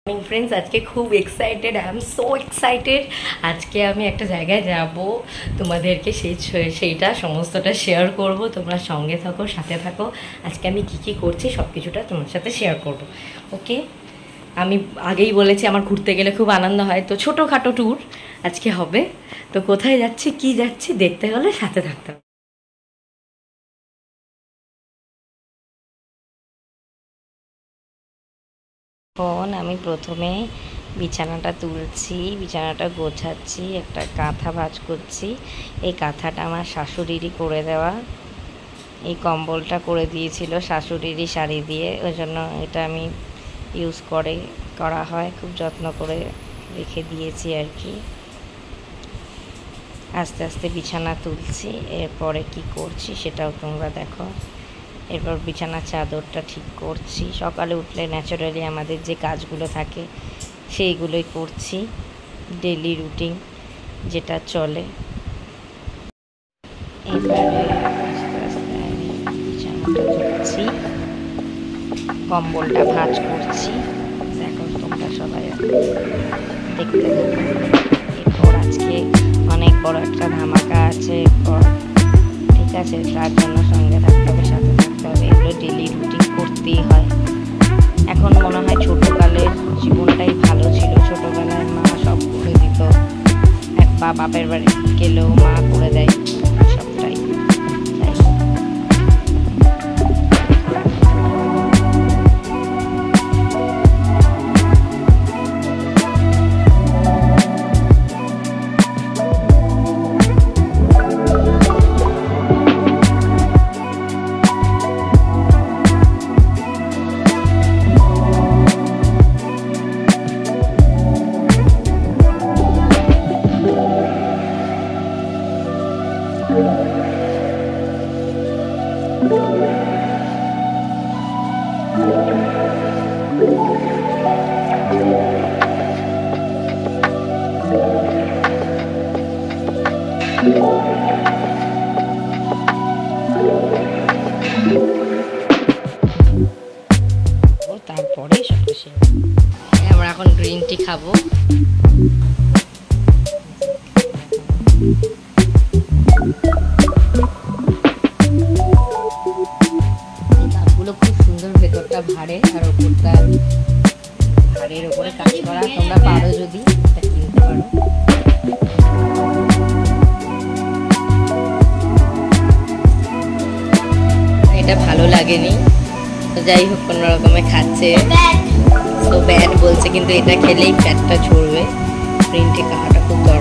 Morning friends, আজকে খুব excited, I am so excited. আজকে আমি একটা জায়গায় যাব, তোমাদেরকে সেইটা সমস্তটা শেয়ার করব। তোমরা সঙ্গে থাকো, সাথে থাকো। আজকে আমি কী কী করছি সব কিছুটা তোমার সাথে শেয়ার করব। ওকে, আমি আগেই বলেছি আমার ঘুরতে গেলে খুব আনন্দ হয়, তো ছোটোখাটো ট্যুর আজকে হবে। তো কোথায় যাচ্ছি, কি যাচ্ছি দেখতে হলে সাথে থাকতে হবে। এখন আমি প্রথমে বিছানাটা তুলছি, বিছানাটা গোছাচ্ছি, একটা কাঁথা ভাঁজ করছি। এই কাঁথাটা আমার শাশুড়িরই করে দেওয়া, এই কম্বলটা করে দিয়েছিল শাশুড়িরই শাড়ি দিয়ে, ওই জন্য এটা আমি করা হয়, খুব যত্ন করে রেখে দিয়েছি আর কি। আস্তে আস্তে বিছানা তুলছি, এরপরে কি করছি সেটাও তোমরা দেখো। এরপর বিছানার চাদরটা ঠিক করছি। সকালে উঠলে ন্যাচারালি আমাদের যে কাজগুলো থাকে সেইগুলোই করছি, ডেলি রুটিন যেটা চলে। এবারে আস্তে আস্তে আমি বিছানাটা তুলছি, কম্বলটা ভাঁজ করছি। দেখো তোমরা সবাই দেখতে দেখো। এরপর আজকে অনেক বড় একটা ধামাকা আছে এরপর, ঠিক আছে? তার জন্য সঙ্গে থাকতে হবে, সাথে থাকতে হবে। এগুলো ডেলি রুটিন করতেই হয়। এখন মনে হয় ছোটোকালের জীবনটাই ভালো ছিল। ছোটোবেলায় মা সব করে দিত, বাপের বাড়ি গেলেও মা করে দেয় সবটাই। তারপরে সবটা শেয়ার। আমরা এখন গ্রিন টি খাবো। কাপগুলো খুব সুন্দর, ভেতরটা ভাড়ে আর ওপরটা ভাড়ের ওপরে কাজ করা। তোমরা পারো যদি এটা কিনতে পারো। এটা ভালো লাগেনি, তো যাই হোক কোনো রকমে খাচ্ছে। তো ব্যাড বলছে, কিন্তু এটা খেলেই ফ্যাটটা ঝরবে। গ্রিন টি খাওয়াটা খুব দরকার।